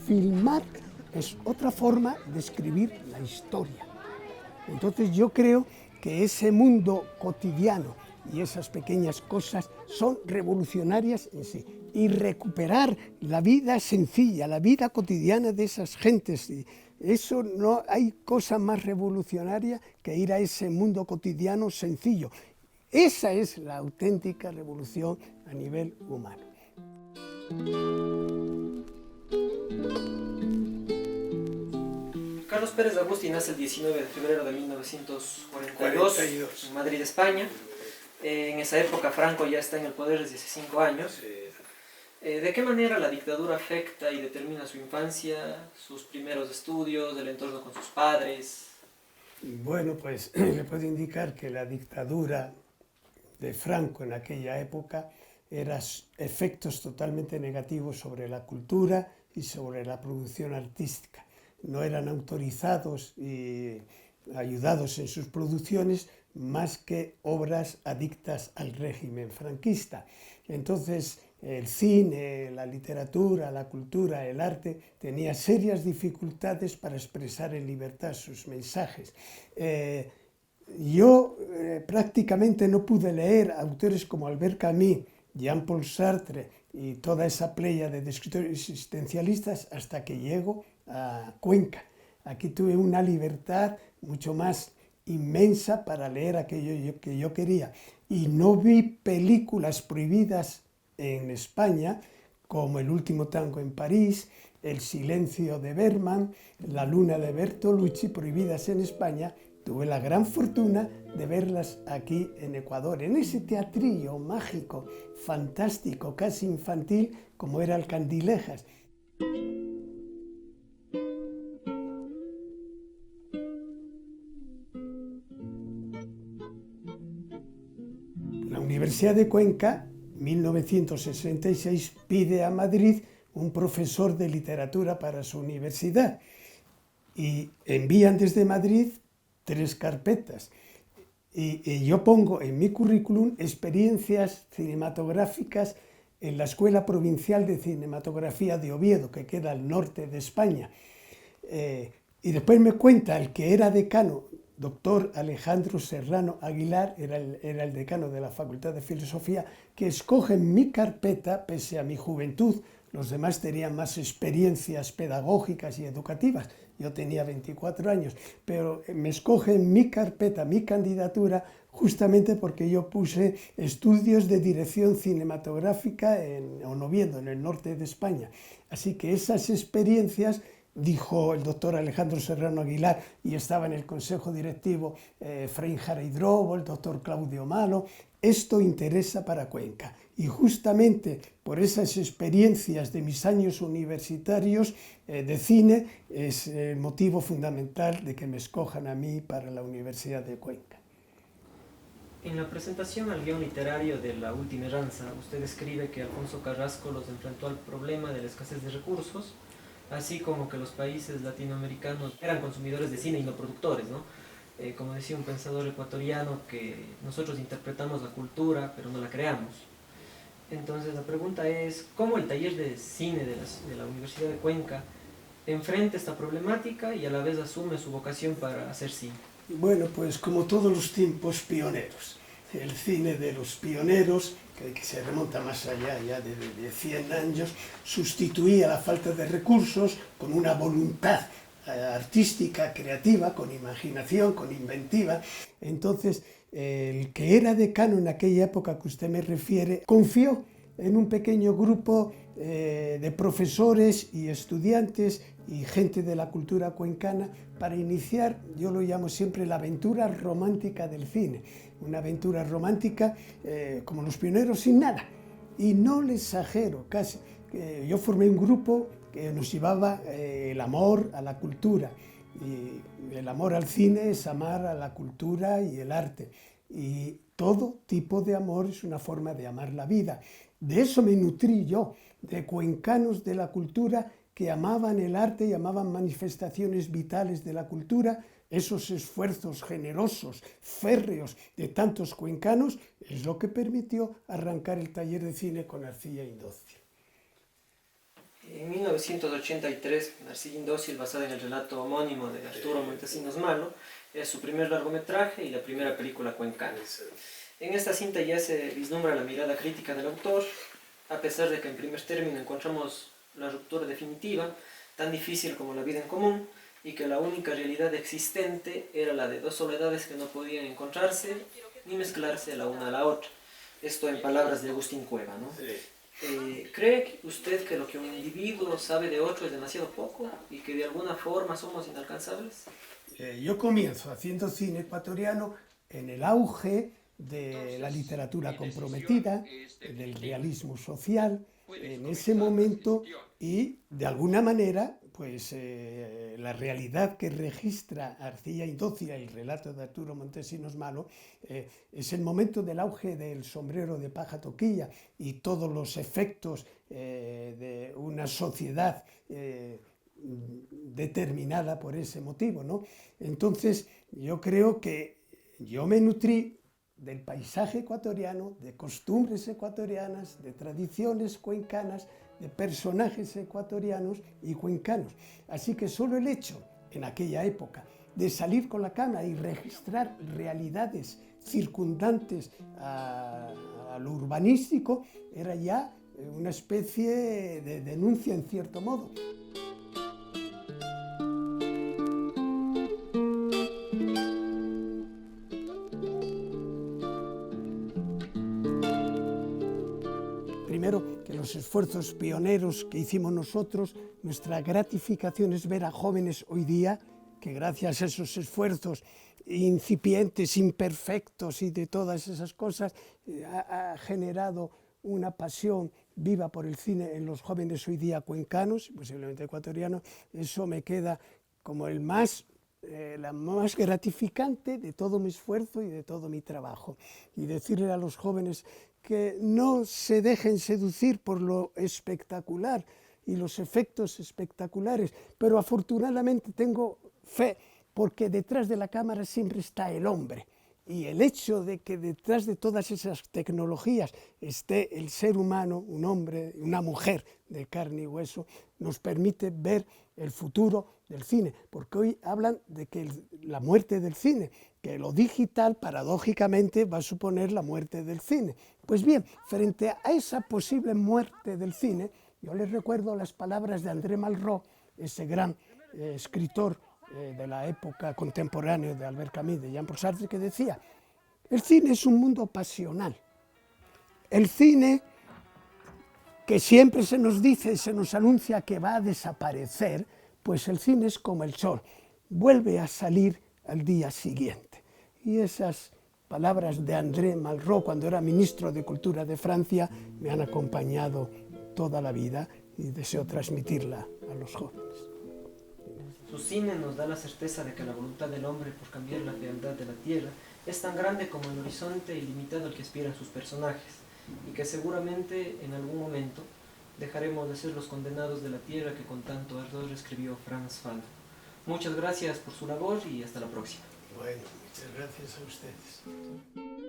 Filmar es otra forma de escribir la historia. Entonces yo creo que ese mundo cotidiano y esas pequeñas cosas son revolucionarias en sí. Y recuperar la vida sencilla, la vida cotidiana de esas gentes. Eso no hay cosa más revolucionaria que ir a ese mundo cotidiano sencillo. Esa es la auténtica revolución a nivel humano. Carlos Pérez Agustí nace el 19 de febrero de 1942 en Madrid, España. En esa época Franco ya está en el poder desde hace 5 años. ¿De qué manera la dictadura afecta y determina su infancia, sus primeros estudios, el entorno con sus padres? Bueno, pues le puedo indicar que la dictadura de Franco en aquella época era efectos totalmente negativos sobre la cultura y sobre la producción artística. No eran autorizados y ayudados en sus producciones más que obras adictas al régimen franquista. Entonces, el cine, la literatura, la cultura, el arte tenía serias dificultades para expresar en libertad sus mensajes. Yo prácticamente no pude leer autores como Albert Camus, Jean-Paul Sartre y toda esa pléyade de escritores existencialistas hasta que llego a Cuenca. Aquí tuve una libertad mucho más inmensa para leer aquello que yo quería. Y no vi películas prohibidas en España, como El último tango en París, El silencio de Bergman, La luna de Bertolucci, prohibidas en España. Tuve la gran fortuna de verlas aquí en Ecuador, en ese teatrillo mágico, fantástico, casi infantil, como era el Candilejas. La Universidad de Cuenca, 1966, pide a Madrid un profesor de literatura para su universidad y envían desde Madrid 3 carpetas. Y yo pongo en mi currículum experiencias cinematográficas en la Escuela Provincial de Cinematografía de Oviedo, que queda al norte de España. Y después me cuenta el que era decano, doctor Alejandro Serrano Aguilar, era el decano de la Facultad de Filosofía, que escoge mi carpeta, pese a mi juventud. Los demás tenían más experiencias pedagógicas y educativas. Yo tenía 24 años, pero me escoge mi carpeta, mi candidatura, justamente porque yo puse estudios de dirección cinematográfica en Oviedo, en el norte de España. Así que esas experiencias, dijo el doctor Alejandro Serrano Aguilar, y estaba en el consejo directivo Efraín Jara Hidrobo, el doctor Claudio Malo, esto interesa para Cuenca. Y justamente por esas experiencias de mis años universitarios de cine es el motivo fundamental de que me escojan a mí para la Universidad de Cuenca. En la presentación al guión literario de La Última Erranza, usted escribe que Alfonso Carrasco los enfrentó al problema de la escasez de recursos, así como que los países latinoamericanos eran consumidores de cine y no productores, ¿no? Como decía un pensador ecuatoriano, que nosotros interpretamos la cultura, pero no la creamos. Entonces la pregunta es, ¿cómo el taller de cine de la Universidad de Cuenca enfrenta esta problemática y a la vez asume su vocación para hacer cine? Bueno, pues como todos los tiempos, pioneros. El cine de los pioneros, que se remonta más allá ya de 100 años, sustituía la falta de recursos con una voluntad artística, creativa, con imaginación, con inventiva. Entonces, el que era decano en aquella época que usted me refiere, confió en un pequeño grupo de profesores y estudiantes y gente de la cultura cuencana para iniciar, yo lo llamo siempre la aventura romántica del cine, una aventura romántica como los pioneros sin nada. Y no le exagero, casi. Yo formé un grupo que nos llevaba el amor a la cultura. Y el amor al cine es amar a la cultura y el arte. Y todo tipo de amor es una forma de amar la vida. De eso me nutrí yo, de cuencanos de la cultura que amaban el arte y amaban manifestaciones vitales de la cultura. Esos esfuerzos generosos, férreos de tantos cuencanos es lo que permitió arrancar el taller de cine con Arcilla Indócil. En 1983, Narcilla Indócil, basada en el relato homónimo de Arturo Montesinos Malo, es su primer largometraje y la primera película cuencana. En esta cinta ya se vislumbra la mirada crítica del autor, a pesar de que en primer término encontramos la ruptura definitiva, tan difícil como la vida en común, y que la única realidad existente era la de dos soledades que no podían encontrarse ni mezclarse la una a la otra. Esto en palabras de Agustín Cueva, ¿no? ¿Cree usted que lo que un individuo sabe de otro es demasiado poco y que de alguna forma somos inalcanzables? Yo comienzo haciendo cine ecuatoriano en el auge de la literatura comprometida, del realismo social, en ese momento, y de alguna manera pues la realidad que registra Arcilla Indócil, el relato de Arturo Montesinos Malo, es el momento del auge del sombrero de paja toquilla y todos los efectos de una sociedad determinada por ese motivo, ¿no? Entonces yo creo que yo me nutrí del paisaje ecuatoriano, de costumbres ecuatorianas, de tradiciones cuencanas, de personajes ecuatorianos y cuencanos. Así que solo el hecho, en aquella época, de salir con la cámara y registrar realidades circundantes a lo urbanístico era ya una especie de denuncia en cierto modo. Primero, que los esfuerzos pioneros que hicimos nosotros, nuestra gratificación es ver a jóvenes hoy día que gracias a esos esfuerzos incipientes, imperfectos y de todas esas cosas, ha generado una pasión viva por el cine en los jóvenes hoy día cuencanos, posiblemente ecuatorianos. Eso me queda como la más gratificante de todo mi esfuerzo y de todo mi trabajo. Y decirle a los jóvenes que no se dejen seducir por lo espectacular y los efectos espectaculares, pero afortunadamente tengo fe, porque detrás de la cámara siempre está el hombre. Y el hecho de que detrás de todas esas tecnologías esté el ser humano, un hombre, una mujer de carne y hueso, nos permite ver el futuro del cine, porque hoy hablan de que la muerte del cine, que lo digital paradójicamente va a suponer la muerte del cine. Pues bien, frente a esa posible muerte del cine, yo les recuerdo las palabras de André Malraux, ese gran escritor de la época contemporánea de Albert Camus, de Jean-Paul Sartre, que decía: el cine es un mundo pasional. El cine, que siempre se nos dice, se nos anuncia que va a desaparecer, pues el cine es como el sol, vuelve a salir al día siguiente. Y esas palabras de André Malraux, cuando era ministro de Cultura de Francia, me han acompañado toda la vida y deseo transmitirla a los jóvenes. Su cine nos da la certeza de que la voluntad del hombre por cambiar la fealdad de la tierra es tan grande como el horizonte ilimitado al que aspiran sus personajes, y que seguramente en algún momento dejaremos de ser los condenados de la tierra que con tanto ardor escribió Franz Fanon. Muchas gracias por su labor y hasta la próxima. Bueno, muchas gracias a ustedes.